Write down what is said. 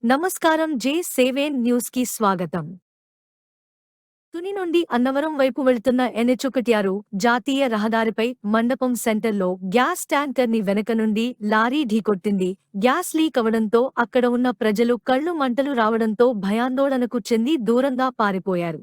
నమస్కారం. జే7 న్యూస్ కి స్వాగతం. తుని నుండి అన్నవరం వైపు వెళ్తున్న ఎన్.హెచ్. 16 జాతీయ రహదారిపై మండపం సెంటర్లో గ్యాస్ ట్యాంకర్ ని వెనక నుండి లారీ ఢీకొట్టింది. గ్యాస్ లీక్ అవడంతో అక్కడ ఉన్న ప్రజలు కళ్లు మంటలు రావడంతో భయాందోళనకు చెంది దూరంగా పారిపోయారు.